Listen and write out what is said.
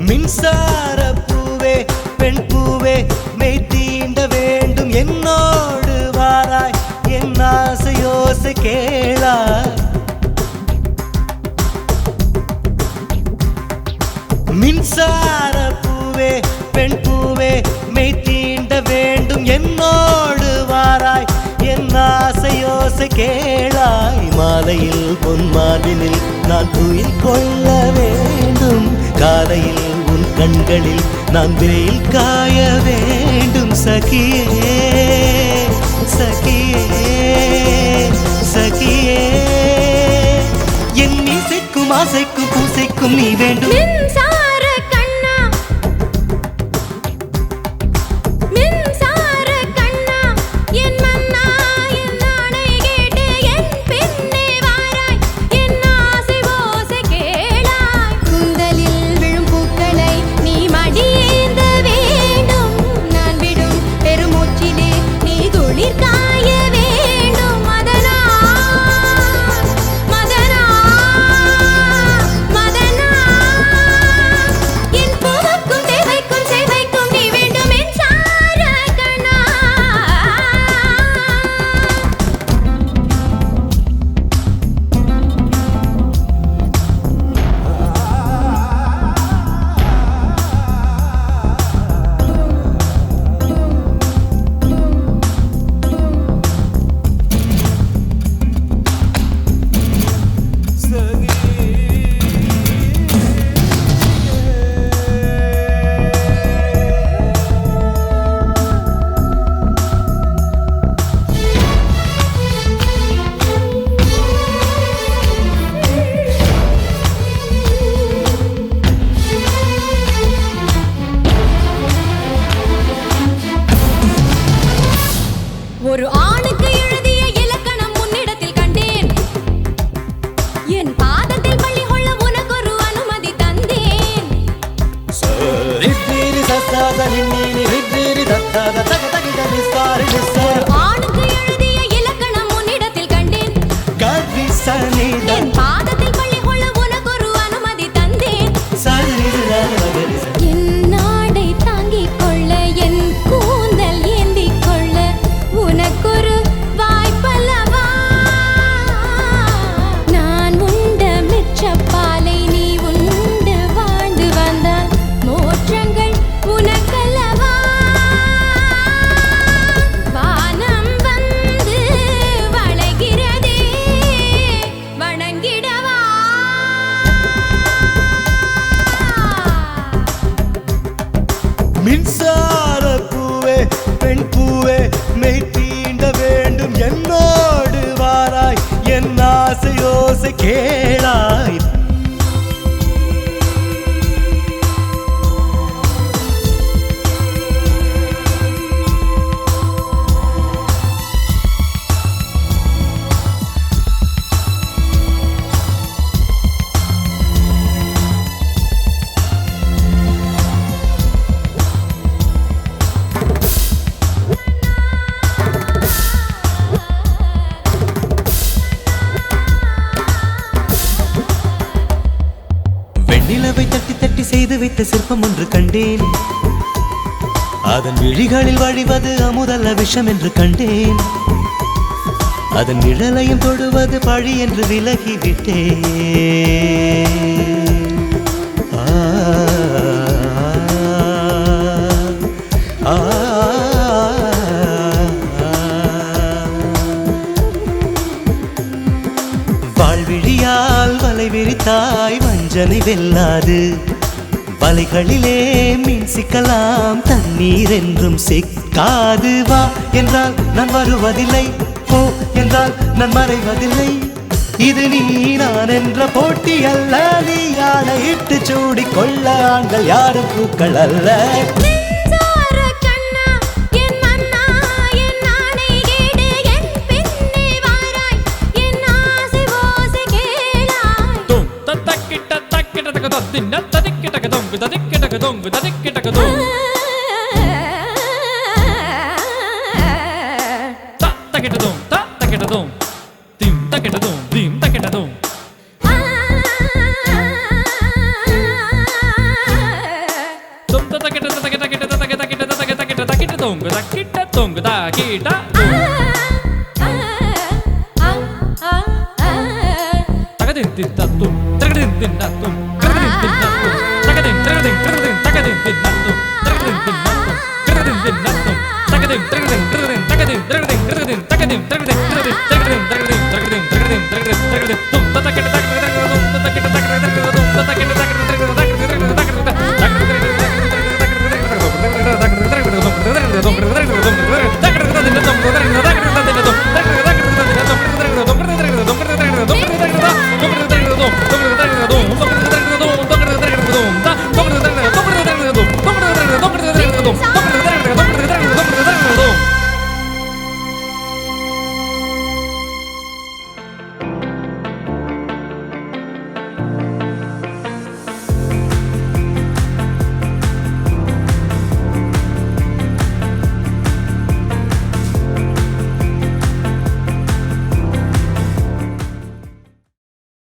மின்சார பூவே பெண் பூவே மெய் தீண்ட வேண்டும் என்னோடு வாராய் என் ஆசையோசை கேளாய் மின்சார பூவே பெண் பூவே மெய் தீண்ட வேண்டும் என்னோடு வாராய் என் ஆசையோசை கேளாய் மாலையில் பொன்மாலினில் நான் துயில் கொள்ள வேண்டும் காலையில் உன் கண்களில் நான் வெயில் காய வேண்டும் சகியே சகியே சகியே என் இசைக்கும் ஆசைக்கும் பூசைக்கும் நீ வேண்டும் ஒரு ஆணுக்கு எழுதிய இலக்கணம் உன்னிடத்தில் கண்டேன் என் பாதத்தில் பள்ளி கொள்ள உனக்கு ஒரு அனுமதி தந்தேன் ஆணுக்கு எழுதிய இலக்கணம் உன்னிடத்தில் கண்டேன் என் பாதத்தில் பள்ளி கொள்ள உனக்கு ஒரு அனுமதி தந்தேன் என் நாடை தாங்கிக் கொள்ள என் கூந்தல் ஏந்திக் கொள்ள உனக்கொரு வாய்ப்பல்லவா நான் உண்ட மிச்சப்பாலை நீ உண்டு வாழ்ந்து வந்தால் மோற்றங்கள் உனக்கல்லவா வானம் வந்து வளைகிறதே வணங்கிடவா மின்சார பூவே பெண் பூவே மெய் தீண்ட வேண்டும் என்னோடு வாராய் என் ஆசையோசை கேளாய் நிலவை தட்டி தட்டி செய்து வைத்த சிற்பம் ஒன்று கண்டேன் அதன் விழிகளில் வழிவது அமுதல்ல விஷம் என்று கண்டேன் அதன் நிழலையும் தொடுவது பழி என்று விலகிவிட்டேன் வாழ்விழியால் வலை விரித்தாய் வஞ்சனை வெல்லாது வலைகளிலே மீன் சிக்கலாம் தண்ணீர் என்றும் சிக்காது வா என்றால் நான் வருவதில்லை போ என்றால் நான் மறைவதில்லை இது நீ நான் என்ற போட்டி அல்ல நீ ஆணையிட்டு சூடிக்கொள்ள ஆண்கள் யாரும் பூக்கள் அல்ல தொங்குதா கிட்ட தொங்குதா கீட்டா தகதின் தித்தத்தும் தகதின் தின்னத்தும் தகதின் தின்னத்தும் தகதின் தகதின் தகதின்